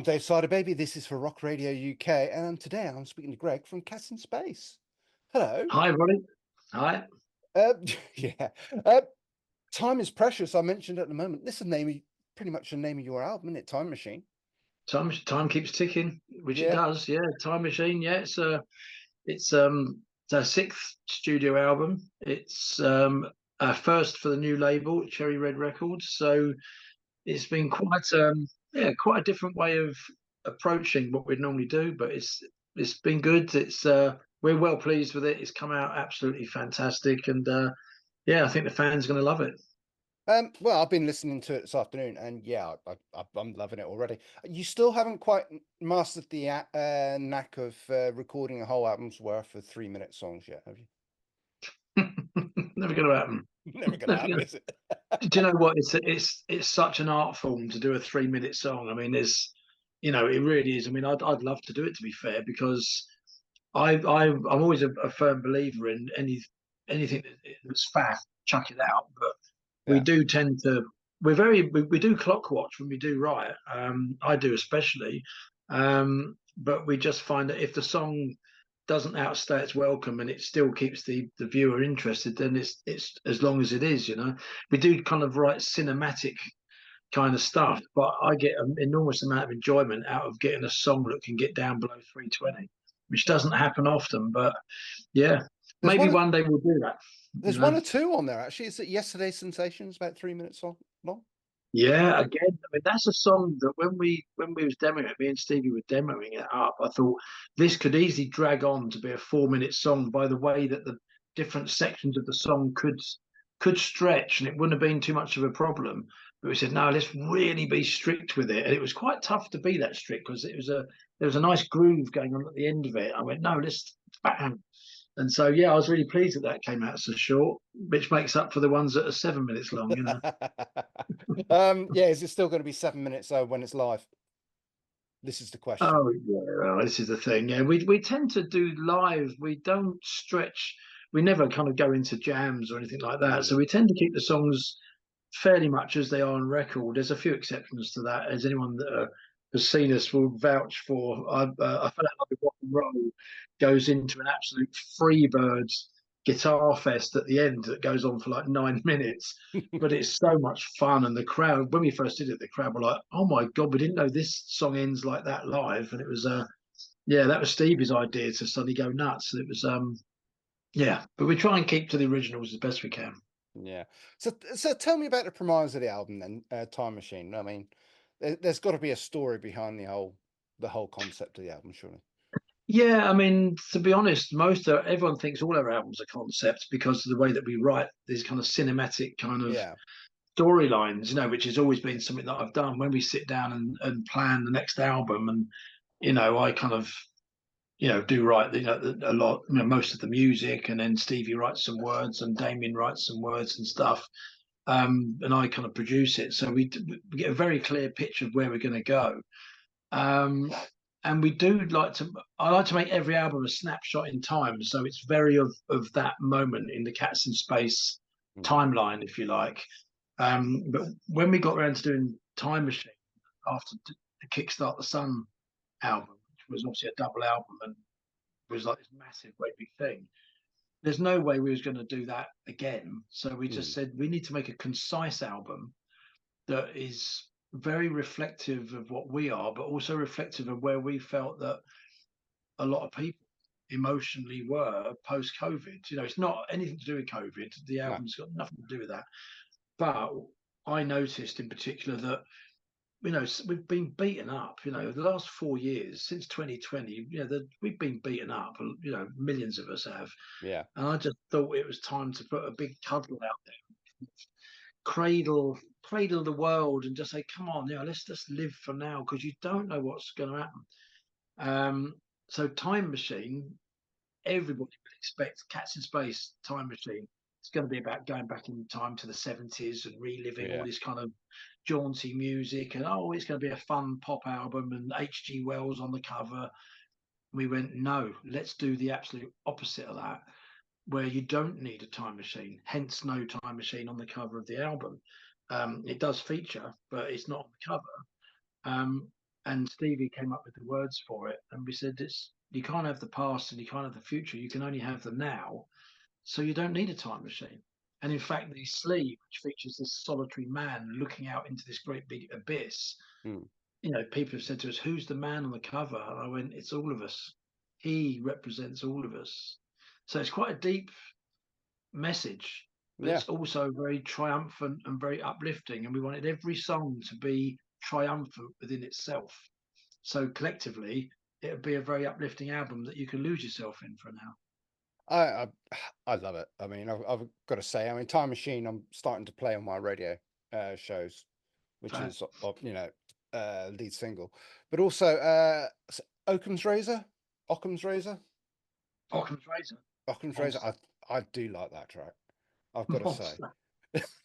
Dave Cyderbaby. This is for Rock Radio UK, and today I'm speaking to Greg from Cats in Space. Hello. Hi, Ronnie. Hi. Uh, yeah. Uh, Time is precious. I mentioned at the moment. This is pretty much the name of your album, isn't it? Time Machine. Time keeps ticking, which it Yeah. does. Yeah, Time Machine. Yeah, it's our sixth studio album. It's our first for the new label, Cherry Red Records. So it's been quite a different way of approaching what we'd normally do, but it's been good. We're well pleased with it. It's come out absolutely fantastic, and yeah, I think the fans are going to love it. Well, I've been listening to it this afternoon, and yeah, I'm loving it already. You still haven't quite mastered the knack of recording a whole album's worth of 3-minute songs yet, have you? Never going to happen. Never gonna Never happen, gonna is it? Do you know what? It's such an art form to do a 3 minute song. I mean, it really is. I mean, I'd love to do it, to be fair, because I'm always a firm believer in anything that's fast, chuck it out. But we Yeah. do tend to we do clock watch when we do write. I do especially, but we just find that if the song doesn't outstay its welcome and it still keeps the viewer interested, then it's as long as it is. We do kind of write cinematic kind of stuff, but I get an enormous amount of enjoyment out of getting a song that can get down below 320, which doesn't happen often. But yeah, There's maybe one. one day we'll do that. There's one or two on there actually. Is it Yesterday's Sensations? About 3 minutes long. Yeah, again, I mean that's a song that when we was demoing it, me and Stevie were demoing it up. I thought this could easily drag on to be a 4 minute song by the way that the different sections of the song could stretch, and it wouldn't have been too much of a problem. But we said no, let's really be strict with it, and it was quite tough to be that strict because there was a nice groove going on at the end of it. I went no, let's bam. And so yeah, I was really pleased that that came out so short, which makes up for the ones that are 7 minutes long. Yeah, is it still going to be 7 minutes though when it's live? This is the question. Oh yeah, well, this is the thing. Yeah, we tend to do live. We don't stretch. We never kind of go into jams or anything like that. So Mm. we tend to keep the songs fairly much as they are on record. There's a few exceptions to that, as anyone that has seen us will vouch for. I feel like rock and roll goes into an absolute freebird guitar fest at the end that goes on for like 9 minutes, but it's so much fun. And the crowd, when we first did it, the crowd were like, "Oh my god, we didn't know this song ends like that live." And it was yeah, that was Stevie's idea to suddenly go nuts. It was yeah, but we try and keep to the originals as best we can. Yeah. So tell me about the premise of the album then, Time Machine. I mean, there's got to be a story behind the whole concept of the album, surely. Yeah, I mean, to be honest, everyone thinks all our albums are concepts because of the way that we write these kind of cinematic kind of Yeah. storylines, which has always been something that I've done when we sit down and plan the next album. And, I kind of, do write, a lot, most of the music, and then Stevie writes some words and Damien writes some words and stuff. And I kind of produce it. So we get a very clear picture of where we're going to go. Um, and I like to make every album a snapshot in time. So it's very of that moment in the Cats in Space Mm. timeline, if you like. But when we got around to doing Time Machine after the Kickstart the Sun album, which was obviously a double album and was like this massive, great big thing, there's no way we was going to do that again. So we just Mm. said we need to make a concise album that is very reflective of what we are, but also reflective of where we felt that a lot of people emotionally were post COVID. It's not anything to do with COVID. The No. album's got nothing to do with that. But I noticed in particular that we've been beaten up. The last 4 years since 2020, we've been beaten up. Millions of us have, Yeah. and I just thought it was time to put a big cuddle out there, cradle the world, and just say, "Come on, let's just live for now," because you don't know what's going to happen. So, Time Machine, everybody would expect Cats in Space, Time Machine. It's going to be about going back in time to the 70s and reliving all Yeah. this kind of jaunty music, and it's going to be a fun pop album, and H.G. Wells on the cover. We went, no, let's do the absolute opposite of that, where you don't need a time machine, hence no time machine on the cover of the album. It does feature, but it's not on the cover. and Stevie came up with the words for it, and we said, "It's you can't have the past and you can't have the future. You can only have the now. So you don't need a time machine." And in fact, the sleeve, which features this solitary man looking out into this great big abyss, Mm. people have said to us, "Who's the man on the cover?" And I went, "It's all of us. He represents all of us." So it's quite a deep message, but Yeah. it's also very triumphant and very uplifting. And we wanted every song to be triumphant within itself. So collectively, it would be a very uplifting album that you can lose yourself in for an hour. I I love it. I mean, I've got to say, I mean, Time Machine, I'm starting to play on my radio shows, which is lead single, but also Occam's Razor, Occam's Razor, Occam's Razor, Occam's Razor. monster, I do like that track. I've got to say. monster.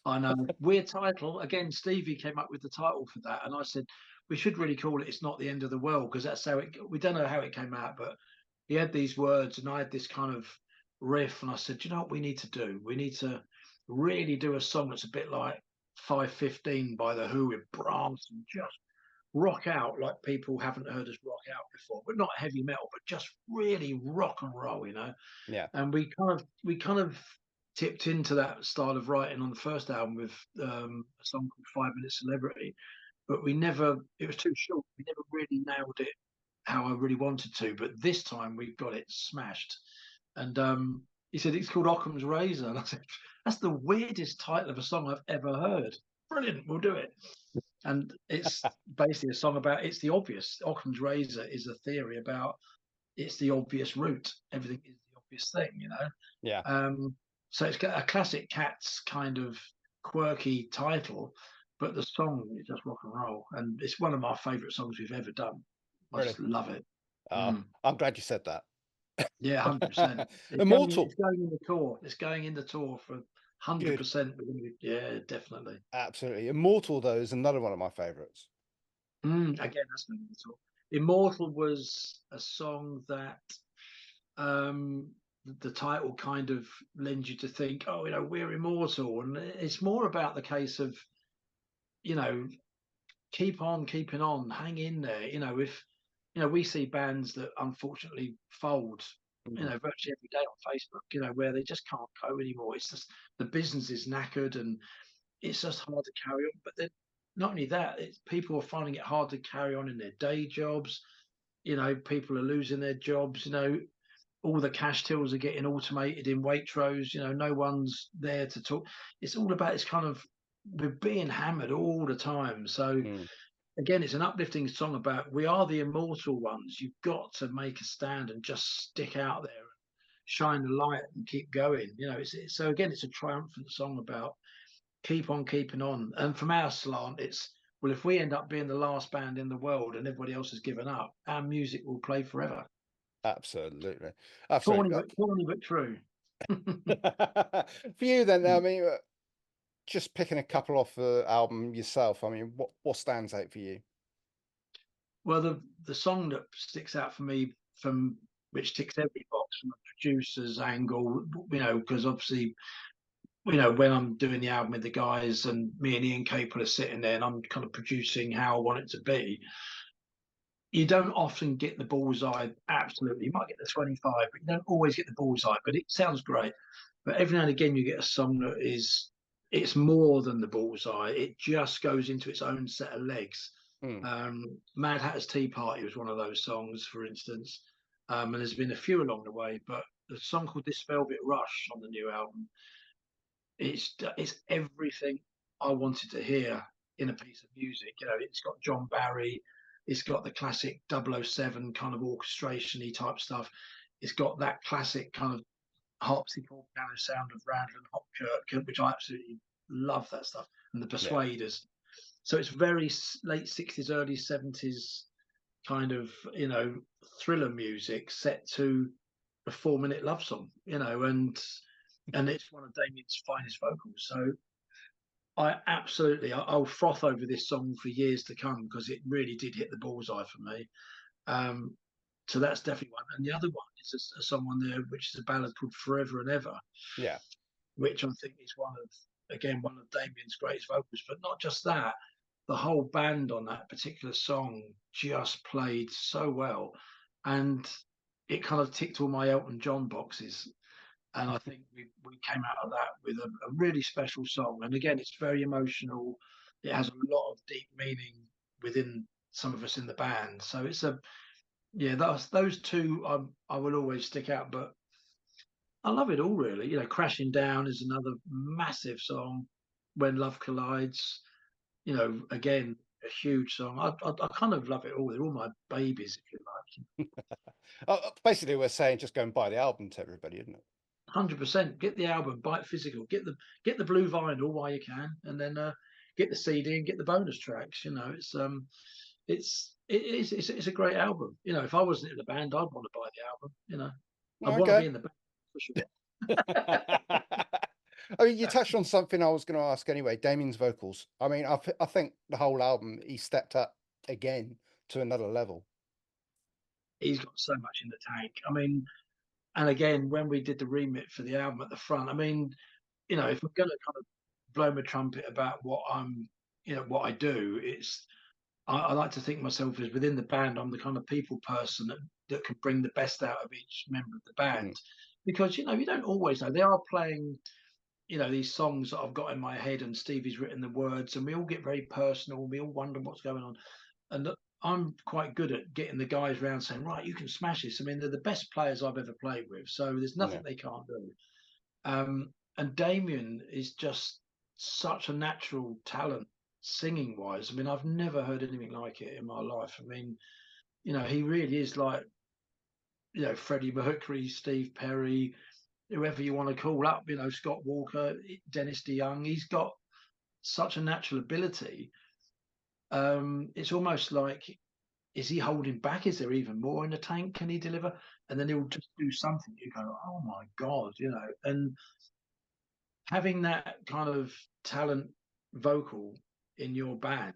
I know. Weird title. Again, Stevie came up with the title for that. And I said, we should really call it It's Not the End of the World, because that's how we don't know how it came out, but he had these words and I had this kind of riff. And I said, you know what we need to do? We need to really do a song that's a bit like 5:15 by The Who with brass and just rock out like people haven't heard us rock out before, but not heavy metal, but just really rock and roll, Yeah. and we kind of tipped into that style of writing on the first album with a song called 5 Minute Celebrity, but we never it was too short. We never really nailed it how I really wanted to, but this time we got it smashed. And he said it's called Occam's Razor, and I said that's the weirdest title of a song I've ever heard. Brilliant, we'll do it. And it's basically a song about it's the obvious. Occam's Razor is a theory about it's the obvious route. Everything is the obvious thing. Yeah. So it's got a classic Cats kind of quirky title, but the song is just rock and roll, and it's one of my favourite songs we've ever done. I Really. just love it. Oh, Mm. I'm glad you said that. Yeah, 100%. It's going. Immortal. It's going in the tour. It's going in the tour for Good. 100%. Yeah, definitely. Absolutely. Immortal, though, is another one of my favorites. Again, that's going in the tour. Immortal was a song that um, the title kind of lends you to think, oh, we're immortal, and it's more about the case of, keep on keeping on, hang in there. If we see bands that unfortunately fold, Mm. virtually every day on Facebook, where they just can't go anymore. It's just the business is knackered and it's just hard to carry on. But then, not only that, people are finding it hard to carry on in their day jobs. People are losing their jobs. All the cash tills are getting automated in Waitrose. No one's there to talk. It's all about this kind of we're being hammered all the time. So Mm. again, it's an uplifting song about we are the immortal ones. You've got to make a stand and just stick out there, shine the light, and keep going. So again, it's a triumphant song about keep on keeping on. And from our slant, it's well, if we end up being the last band in the world and everybody else has given up, our music will play forever. Absolutely. Absolutely. Corny but true. For you, then, I mean, just picking a couple off the album yourself, I mean, what stands out for you? Well, the song that sticks out for me from which ticks every box from a producer's angle, because obviously, when I'm doing the album with the guys and me and Ian Capel are sitting there and I'm kind of producing how I want it to be, you don't often get the bullseye absolutely. You might get the 25, but you don't always get the bullseye, but it sounds great. But every now and again you get a song that it's more than the bullseye. It just goes into its own set of legs. Mm. Mad Hatter's Tea Party was one of those songs, for instance. And there's been a few along the way, but the song called This Velvet Rush on the new album, it's everything I wanted to hear in a piece of music. It's got John Barry, it's got the classic 007 kind of orchestration-y type stuff. It's got that classic kind of harpsichord piano sound of Randall and Hopkirk, which I absolutely love that stuff, and the Yeah. Persuaders. So it's very late 60s, early 70s kind of, thriller music set to a 4-minute love song, and it's one of Damien's finest vocals. So I'll froth over this song for years to come because it really did hit the bullseye for me. Um, so that's definitely one. And the other one is a song on there which is a ballad called Forever and Ever, Yeah. which I think is one of Damien's greatest vocals. But not just that, the whole band on that particular song just played so well, and it kind of ticked all my Elton John boxes. And I think we came out of that with a really special song. And again, it's very emotional. It has a lot of deep meaning within some of us in the band. So it's yeah, those two I will always stick out. But I love it all really. You know, Crashing Down is another massive song. When Love Collides, you know, again, a huge song. I kind of love it all. They're all my babies, if you like. Basically, we're saying just go and buy the album to everybody, isn't it? 100%. Get the album, buy it physical, get the blue vinyl while you can, and then get the CD and get the bonus tracks. You know, it's a great album. You know, if I wasn't in the band, I'd want to buy the album. You know, I'd want to be Okay. in the band for sure. I mean, you touched on something I was going to ask anyway. Damien's vocals. I mean, I think the whole album he stepped up again to another level. He's got so much in the tank. I mean, and again, when we did the remix for the album at the front, I mean, you know, if I'm going to kind of blow my trumpet about what what I do, I like to think myself as within the band, I'm the kind of people person that can bring the best out of each member of the band. Because, you know, you don't always know. They are playing, you know, these songs that I've got in my head and Stevie's written the words and we all get very personal. We all wonder what's going on. And I'm quite good at getting the guys around saying, right, you can smash this. I mean, they're the best players I've ever played with. So there's nothing they can't do. And Damien is just such a natural talent singing wise. I mean, I've never heard anything like it in my life. I mean, you know, he really is like, you know, Freddie Mercury, Steve Perry, whoever you want to call up, you know, Scott Walker, Dennis DeYoung. He's got such a natural ability. It's almost like, is he holding back? Is there even more in the tank? Can he deliver? And then he'll just do something. You go, oh my God, you know, and having that kind of talent vocal in your band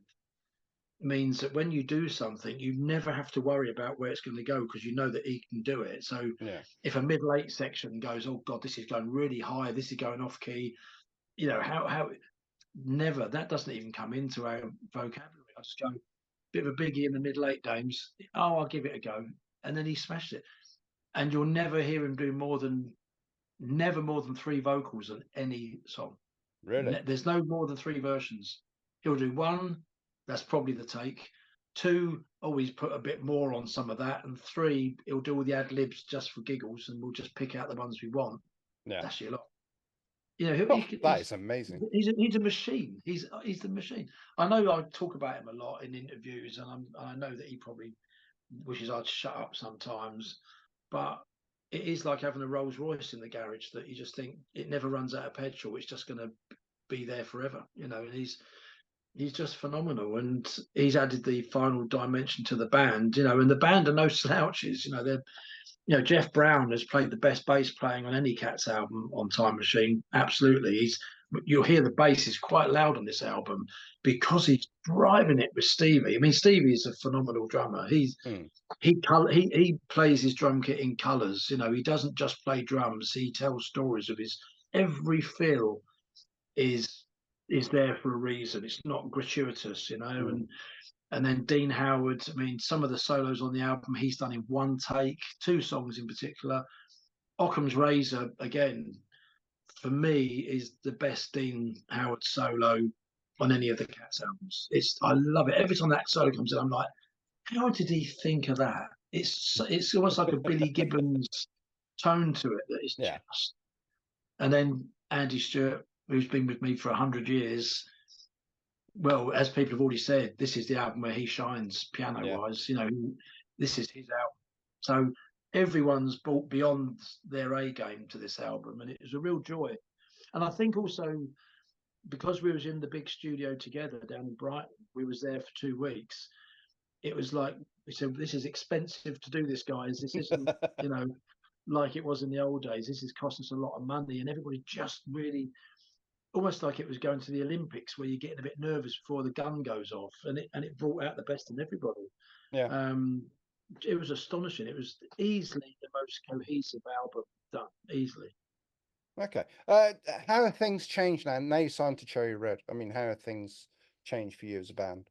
means that when you do something, you never have to worry about where it's going to go because you know that he can do it. So Yeah. if a mid-late section goes, oh God, this is going really high, this is going off key, you know, how never, that doesn't even come into our vocabulary. I just go, bit of a biggie in the mid-late games. Oh, I'll give it a go. And then he smashed it. And you'll never hear him do never more than 3 vocals on any song. Really? There's no more than 3 versions. He'll do 1, that's probably the take. 2, always put a bit more on some of that. And 3, he'll do all the ad libs just for giggles and we'll just pick out the ones we want. Yeah. That's your lot. You know, That is amazing. He's a machine. He's the machine. I know I talk about him a lot in interviews, and I know that he probably wishes I'd shut up sometimes, but it is like having a Rolls Royce in the garage that you just think it never runs out of petrol. It's just going to be there forever, you know. And he's just phenomenal, and he's added the final dimension to the band, you know. And the band are no slouches, you know. They're Jeff Brown has played the best bass playing on any Cats album on Time Machine. Absolutely, you'll hear the bass is quite loud on this album because he's driving it with Stevie. I mean, Stevie is a phenomenal drummer. He plays his drum kit in colours. You know, he doesn't just play drums. He tells stories of his every fill is there for a reason. It's not gratuitous, you know. And then Dean Howard, I mean, some of the solos on the album he's done in one take, 2 songs in particular. Occam's Razor, again, for me, is the best Dean Howard solo on any of the Cats albums. I love it. Every time that solo comes in, I'm like, how did he think of that? It's almost like a Billy Gibbons tone to it that is just. And then Andy Stewart, who's been with me for 100 years, well, as people have already said, this is the album where he shines piano-wise. You know, this is his album. So everyone's brought beyond their A game to this album, and it was a real joy. And I think also because we was in the big studio together down in Brighton, we was there for 2 weeks. It was like we said, this is expensive to do this, guys. This isn't, you know, like it was in the old days. This is costing us a lot of money, and everybody just really almost like it was going to the Olympics where you're getting a bit nervous before the gun goes off, and it brought out the best in everybody. Yeah. It was astonishing. It was easily the most cohesive album done, easily. Okay. How have things changed now? Now you signed to Cherry Red. I mean, how are things changed for you as a band?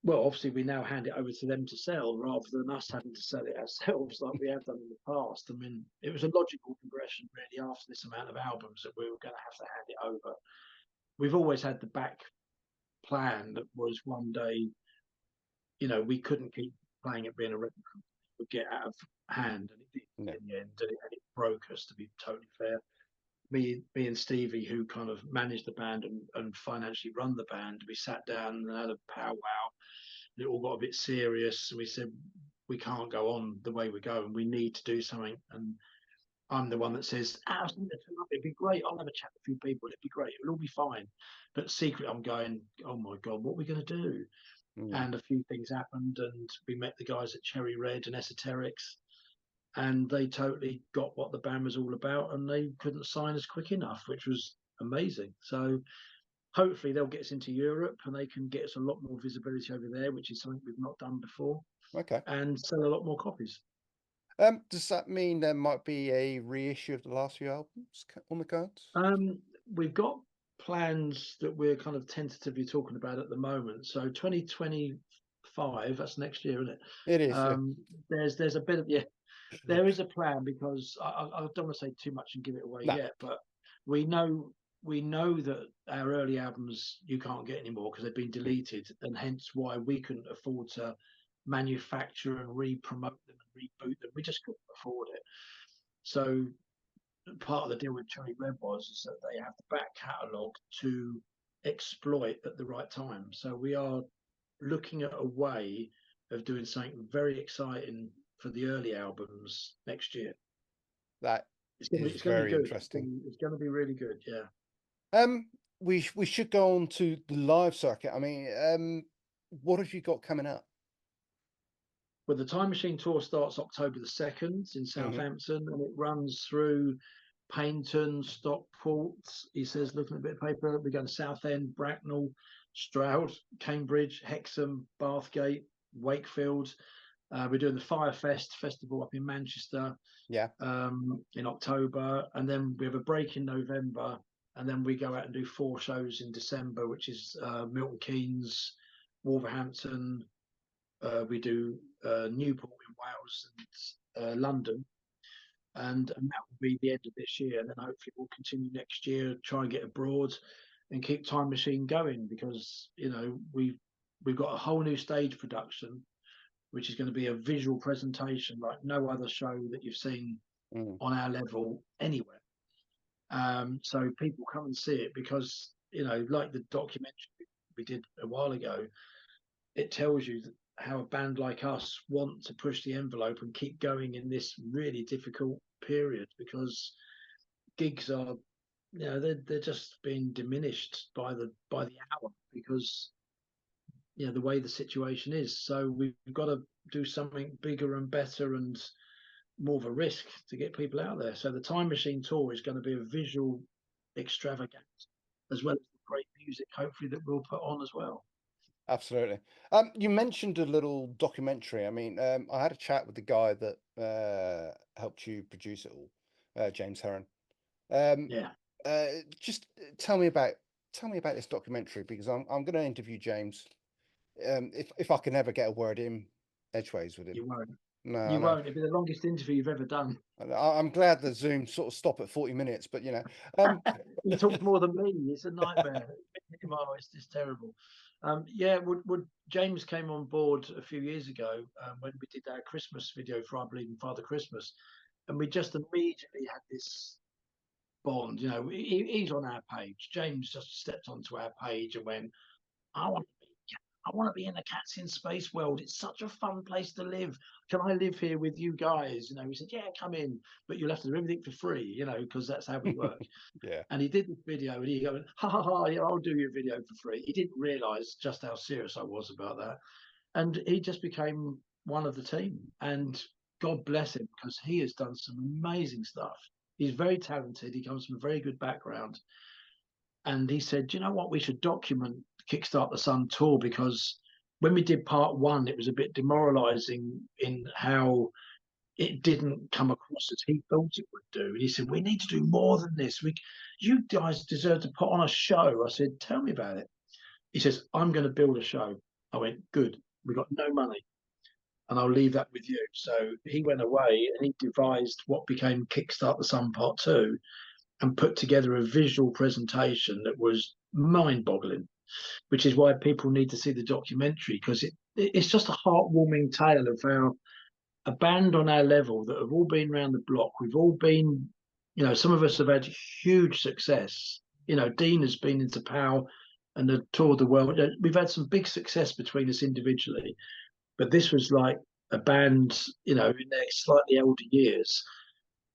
Well, obviously, we now hand it over to them to sell rather than us having to sell it ourselves like we have done in the past. I mean, it was a logical progression, really, after this amount of albums that we were going to have to hand it over. We've always had the back plan that was one day, we couldn't keep playing it being a record company. It would get out of hand, and it did No. in the end, and it broke us, to be totally fair. Me and Stevie, who kind of managed the band and financially run the band, we sat down and had a powwow. It all got a bit serious, and we said we can't go on the way we're going. We need to do something. And I'm the one that says, it'd be great. I'll have a chat with a few people. It'd be great. It'll all be fine. But secretly, I'm going, oh my God, what are we going to do? And a few things happened, and we met the guys at Cherry Red and Esoterics, and they totally got what the band was all about, and they couldn't sign us quick enough, which was amazing. So hopefully they'll get us into Europe, and they can get us a lot more visibility over there, which is something we've not done before, Okay. and sell a lot more copies. Does that mean there might be a reissue of the last few albums on the cards? We've got plans that we're kind of tentatively talking about at the moment. So 2025, that's next year, isn't it? It is, yeah. There's a bit of there is a plan, because I don't want to say too much and give it away No. yet, but we know that our early albums you can't get anymore because they've been deleted, and hence why we couldn't afford to manufacture and re-promote them and reboot them. We just couldn't afford it. So part of the deal with Cherry Red is that they have the back catalogue to exploit at the right time. So we are looking at a way of doing something very exciting for the early albums next year. That It's is going to be very good. interesting. It's going to be really good. Yeah. We should go on to the live circuit. I mean, what have you got coming up? Well, the Time Machine tour starts October the 2nd in Southampton, and it runs through Paignton, Stockport. He says, looking at a bit of paper, we're going to Southend, Bracknell, Stroud, Cambridge, Hexham, Bathgate, Wakefield. We're doing the Firefest festival up in Manchester, in October, and then we have a break in November, and then we go out and do 4 shows in December, which is Milton Keynes, Wolverhampton. We do Newport in Wales and London, and that will be the end of this year. And then hopefully we'll continue next year, try and get abroad, and keep Time Machine going, because we've got a whole new stage production, which is going to be a visual presentation like no other show that you've seen on our level anywhere. So people come and see it, because like the documentary we did a while ago, it tells you how a band like us want to push the envelope and keep going in this really difficult period, because gigs are they're just being diminished by the hour, because the way the situation is. So we've got to do something bigger and better and more of a risk to get people out there. So the Time Machine tour is going to be a visual extravaganza, as well as the great music, hopefully, that we'll put on as well. Absolutely. You mentioned a little documentary. I mean, I had a chat with the guy that helped you produce it all, James Heron. Just tell me about this documentary, because I'm going to interview James. If I can ever get a word in edgeways with him. You won't. No, you won't. It'll be the longest interview you've ever done. I'm glad the Zoom sort of stop at 40 minutes, but he talks more than me. It's a nightmare. It's terrible. James came on board a few years ago when we did our Christmas video for I Believe in Father Christmas, and we just immediately had this bond. He's on our page. James just stepped onto our page and went, I want to be in the Cats in Space world. It's such a fun place to live. Can I live here with you guys? We said, yeah, come in, but you'll have to do everything for free, because that's how we work. Yeah. And he did this video, and he went, ha ha ha, yeah, I'll do your video for free. He didn't realise just how serious I was about that. And he just became one of the team. And God bless him, because he has done some amazing stuff. He's very talented. He comes from a very good background. And he said, do you know what? We should document Kickstart the Sun tour, because when we did part 1, it was a bit demoralizing in how it didn't come across as he thought it would do. And he said, we need to do more than this. You guys deserve to put on a show. I said, tell me about it. He says, I'm going to build a show. I went, good. We got no money, and I'll leave that with you. So he went away and he devised what became Kickstart the Sun Part 2 and put together a visual presentation that was mind boggling, which is why people need to see the documentary, because it's just a heartwarming tale of how a band on our level that have all been around the block, we've all been, some of us have had huge success. Dean has been into POW and the tour of the world. We've had some big success between us individually, but this was like a band, in their slightly older years,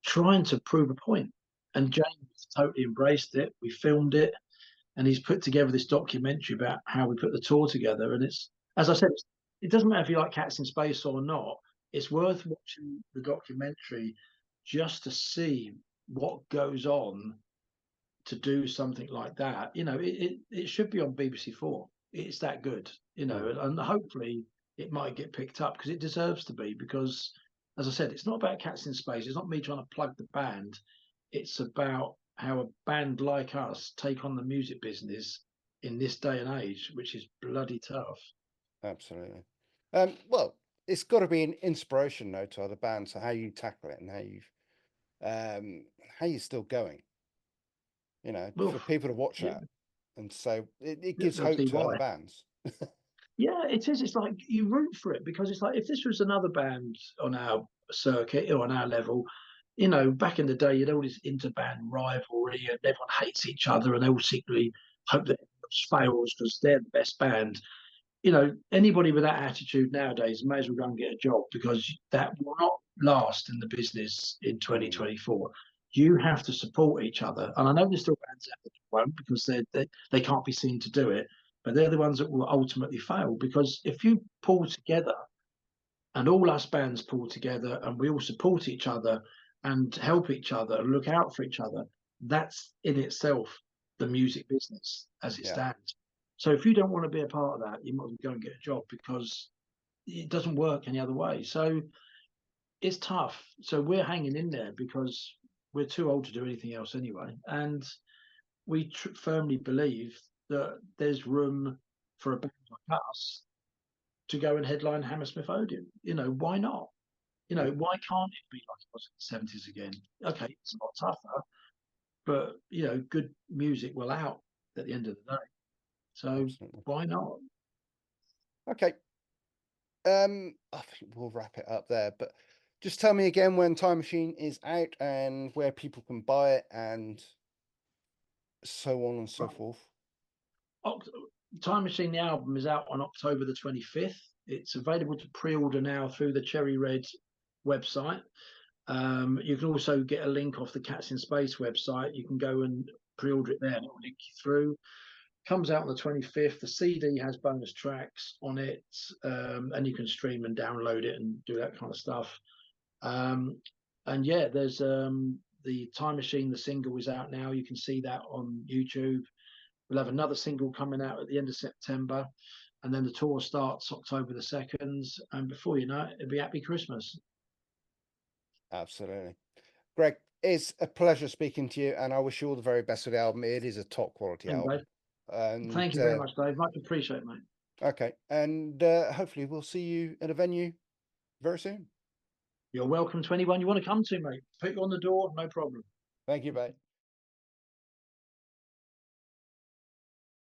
trying to prove a point. And James totally embraced it. We filmed it, and he's put together this documentary about how we put the tour together. And it's, as I said, it doesn't matter if you like Cats in Space or not. It's worth watching the documentary just to see what goes on to do something like that. It should be on BBC4. It's that good, and hopefully it might get picked up because it deserves to be. Because, as I said, it's not about Cats in Space. It's not me trying to plug the band. It's about how a band like us take on the music business in this day and age, which is bloody tough. Absolutely. Well, it's got to be an inspiration, though, to other bands, so how you tackle it and how you're still going. Well, For people to watch yeah, that, and so it gives they'll hope see to other why. bands. Yeah, it is. It's like you root for it because it's like if this was another band on our circuit or on our level, back in the day, you'd all this interband rivalry and everyone hates each other and they all secretly hope that everyone else fails because they're the best band. Anybody with that attitude nowadays may as well go and get a job because that will not last in the business in Mm, 2024. You have to support each other. And I know there's still bands out there that won't because they can't be seen to do it, but they're the ones that will ultimately fail. Because if you pull together and all us bands pull together and we all support each other and help each other and look out for each other, that's in itself the music business as it yeah, stands. So if you don't want to be a part of that, you might as well go and get a job because it doesn't work any other way. So it's tough. So we're hanging in there because we're too old to do anything else anyway. And we firmly believe that there's room for a band like us to go and headline Hammersmith Odeon. Why not? mm, Why can't it be like it was in the 70s again? Okay, it's a lot tougher, but good music will out at the end of the day. So absolutely. why not? Okay. I think we'll wrap it up there, but just tell me again when Time Machine is out and where people can buy it and so on and so Right. forth. Time Machine, the album, is out on October the 25th. It's available to pre-order now through the Cherry Red website. You can also get a link off the Cats in Space website. You can go and pre-order it there and it will link you through. Comes out on the 25th. The CD has bonus tracks on it, and you can stream and download it and do that kind of stuff. And yeah, there's the Time Machine, the single is out now. You can see that on YouTube. We'll have another single coming out at the end of September, and then the tour starts October the 2nd. And before you know it, it'll be Happy Christmas. Absolutely. Greg, it's a pleasure speaking to you, and I wish you all the very best with the album. It is a top quality And album. Dave, And thank you very much, Dave. Much appreciate, mate. okay, and hopefully we'll see you at a venue very soon. You're welcome to anyone you want to come to, mate. Put you on the door, no problem. Thank you, mate.